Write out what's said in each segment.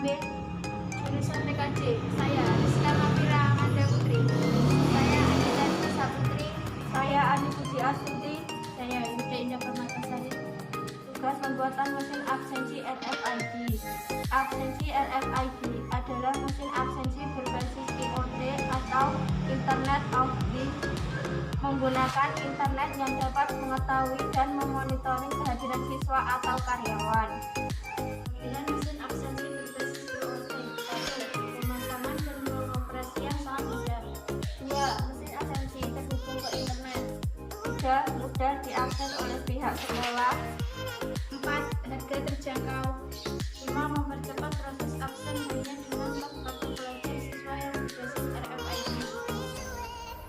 mengambil jurusan TKJ. Saya Rizka Mafira Amanda Putri. Saya Anita Nisa Putri. Saya Ani Puji Astuti. Saya Yuda Indah Permatasari. Tugas pembuatan mesin absensi RFID. Absensi RFID adalah mesin absensi berbasis IoT atau Internet of Things, menggunakan internet yang dapat mengetahui dan memonitoring kehadiran siswa atau karyawan. Pemilihan mesin absensi berbasis IoT. 1. Pemasangan dan pengoperasian sangat mudah. 2. Mesin absensi terhubung ke internet. 3. Mudah diakses oleh pihak sekolah. 4. Harga terjangkau. 5. Mempercepat proses absen hanya dengan kartu pelajar siswa yang berbasis RFID.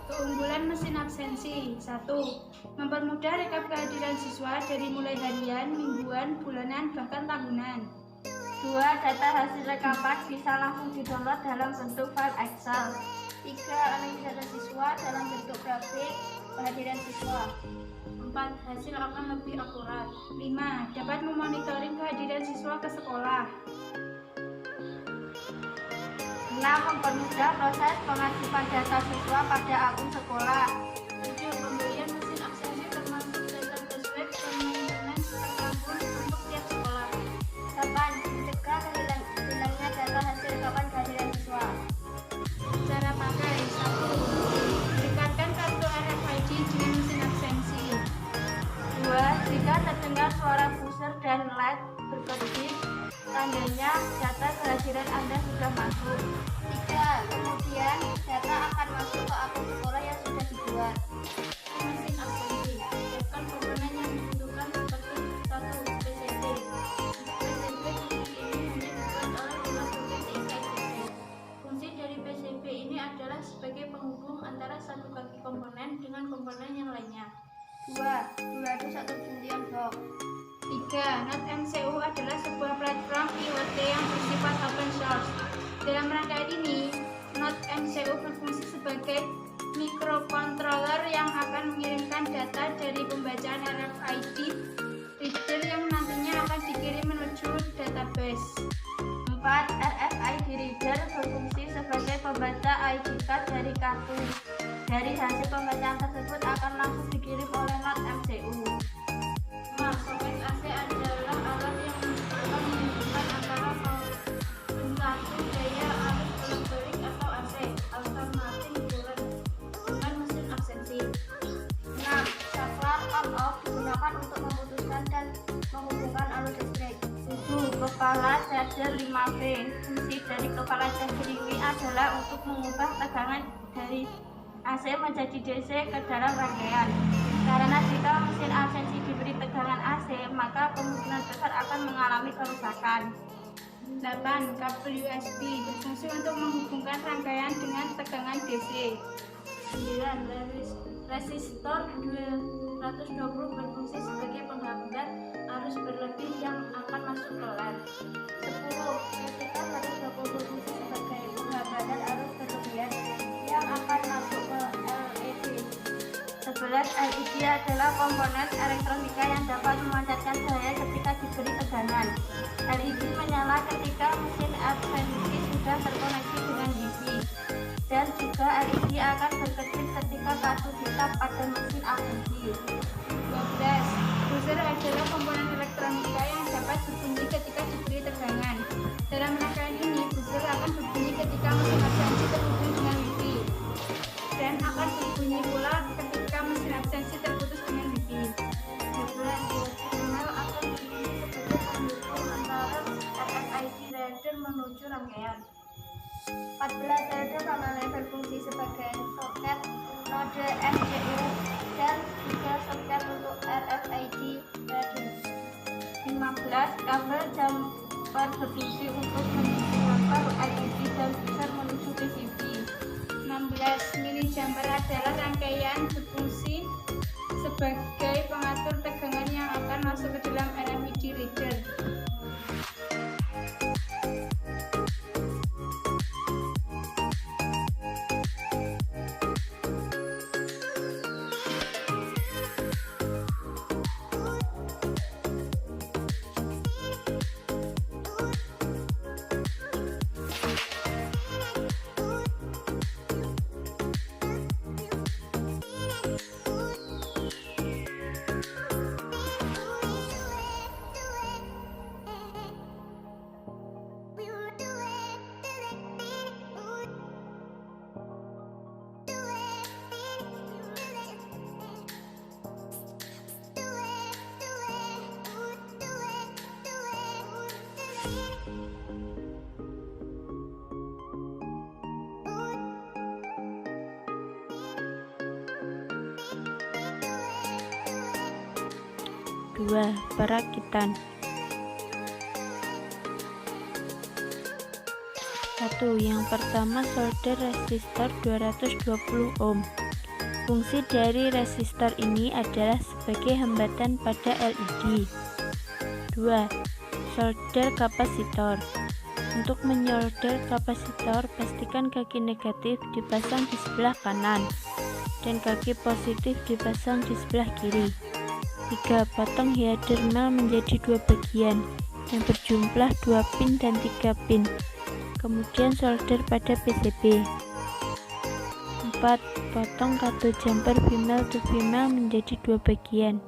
Keunggulan mesin absensi. 1. Mempermudah rekap kehadiran siswa dari mulai harian, mingguan, bulanan, bahkan tahunan. 2. Data hasil rekapan bisa langsung didownload dalam bentuk file Excel. 3. Analisis data siswa dalam bentuk grafik kehadiran siswa. 4. Hasil akan lebih akurat. 5. Dapat memonitoring kehadiran siswa ke sekolah. 6. Mempermudah proses pengaktifan data siswa pada akun sekolah. 7. Pembelian mesin absensi termasuk database web permainan terbangun untuk tiap sekolah. 8. Mencegah hilangnya data hasil rekapan kehadiran siswa. Cara pakai. 1. Dekatkan kartu RFID dengan mesin absensi. 2. Jika terdengar suara buzzer dan LED berkedip, tandanya data kehadiran Anda sudah masuk. 3. Kemudian data akan masuk ke akun sekolah yang sudah dibuat. Mesin absensi. Siapkan komponen yang dibutuhkan seperti 1. PCB. PCB ini hanya dibuat oleh 5 program TKJ. Fungsi dari PCB ini adalah sebagai penghubung antara satu kaki komponen dengan komponen yang lainnya. 2. Satu built-in box. 3. NodeMCU adalah sebuah platform IoT yang bersifat open source. Dalam rangkaian ini, NodeMCU berfungsi sebagai microcontroller yang akan mengirimkan data dari pembacaan RFID reader yang nantinya akan dikirim menuju database. 4. RFID reader berfungsi sebagai pembaca ID card dari kartu. Dari hasil pembacaan tersebut akan langsung dikirim oleh NodeMCU. 5. Soket AC adalah alat yang akan menghubungkan antara satu daya arus elektronik atau AC alternating current dengan mesin absensi. 6. Saklar on-off digunakan untuk memutuskan dan menghubungkan arus listrik. 7. Kepala charger 5V. Fungsi dari kepala charger ini adalah untuk mengubah tegangan dari AC menjadi DC ke dalam rangkaian. Karena jika mesin absensi diberi tegangan AC, maka kemungkinan besar akan mengalami kerusakan. 8. Kabel USB berfungsi untuk menghubungkan rangkaian dengan tegangan DC. 9. Resistor 220 berfungsi sebagai penghambat arus berlebih yang akan masuk ke LED. 10. Resistor 120 berfungsi sebagai penghambatan arus berlebihan yang akan masuk ke LED. 11. LED adalah komponen elektronika yang dapat memancarkan cahaya ketika diberi tegangan. LED menyala ketika mesin absensi sudah terkoneksi dengan Wi-Fi, dan juga LED akan berkedip ketika kartu ditap pada mesin absensi. 12. Buzzer adalah komponen elektronika yang dapat berbunyi ketika diberi tegangan. Dalam rangkaian ini, buzzer akan berbunyi ketika mesin absensi terhubung dengan Wi-Fi, dan akan berbunyi pula ketika mesin absensi terputus dengan Wi-Fi. 12. Signal akan berbunyi sebagai penghubung antara RFID reader menuju rangkaian. 14. Reader permanen berfungsi sebagai soket node MCU dan juga soket untuk RFID reader. 15. Kabel jumper berfungsi untuk menjumper LED dan buzzer menuju PCB. 16. Mini jumper adalah rangkaian berfungsi sebagai pengatur tegangan yang akan masuk ke dalam RFID reader. 2. Perakitan. 1. Yang pertama, solder resistor 220 ohm. Fungsi dari resistor ini adalah sebagai hambatan pada LED. 2. Solder kapasitor. Untuk menyolder kapasitor, pastikan kaki negatif dipasang di sebelah kanan dan kaki positif dipasang di sebelah kiri. 3. Potong header mel menjadi 2 bagian yang berjumlah 2 pin dan 3 pin. Kemudian solder pada PCB. 4. Potong kabel jumper female to female menjadi 2 bagian.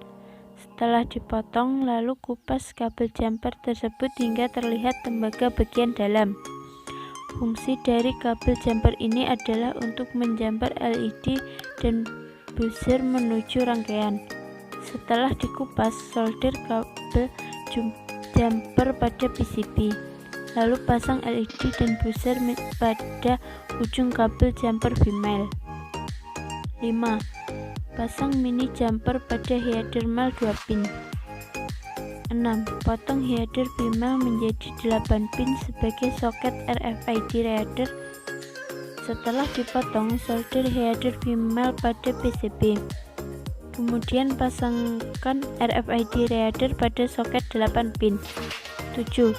Setelah dipotong, lalu kupas kabel jumper tersebut hingga terlihat tembaga bagian dalam. Fungsi dari kabel jumper ini adalah untuk menjumper LED dan buzzer menuju rangkaian. Setelah dikupas, solder kabel jumper pada PCB. Lalu pasang LED dan buzzer pada ujung kabel jumper female. 5. Pasang mini jumper pada header male 2 pin. 6. Potong header female menjadi 8 pin sebagai soket RFID reader. Setelah dipotong, solder header female pada PCB. Kemudian pasangkan RFID reader pada soket 8 pin. 7.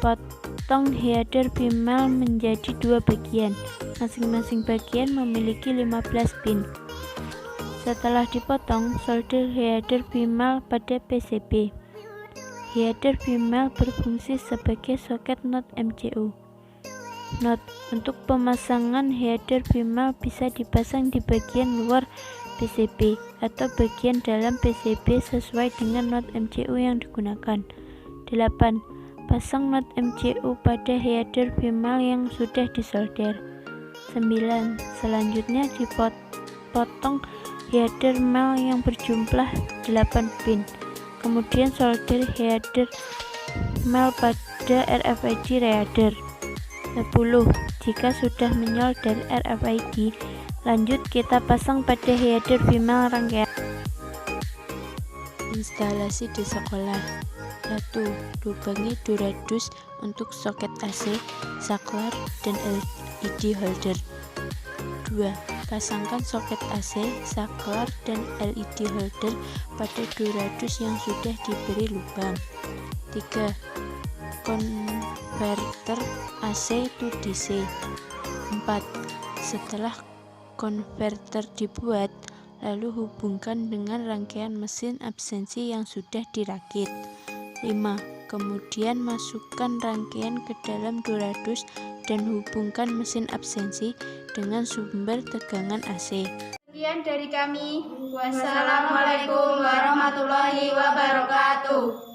Potong header female menjadi 2 bagian. Masing-masing bagian memiliki 15 pin. Setelah dipotong, solder header female pada PCB. Header female berfungsi sebagai soket not MCU. Note: untuk pemasangan header female bisa dipasang di bagian luar PCB atau bagian dalam PCB sesuai dengan not MCU yang digunakan. 8. Pasang not MCU pada header female yang sudah disolder. 9. Selanjutnya dipotong header male yang berjumlah 8 pin. Kemudian solder header male pada RFID reader. 10. Jika sudah menyolder RFID, lanjut kita pasang pada header female rangkaian. Instalasi di sekolah. 1. Lubangi duradus untuk soket AC, saklar, dan LED holder. 2. Pasangkan soket AC, saklar, dan LED holder pada duradus yang sudah diberi lubang. 3. Konverter AC to DC. 4. Setelah konverter dibuat, lalu hubungkan dengan rangkaian mesin absensi yang sudah dirakit. 5. Kemudian masukkan rangkaian ke dalam duradus dan hubungkan mesin absensi dengan sumber tegangan AC. Sekian dari kami. Wassalamualaikum warahmatullahi wabarakatuh.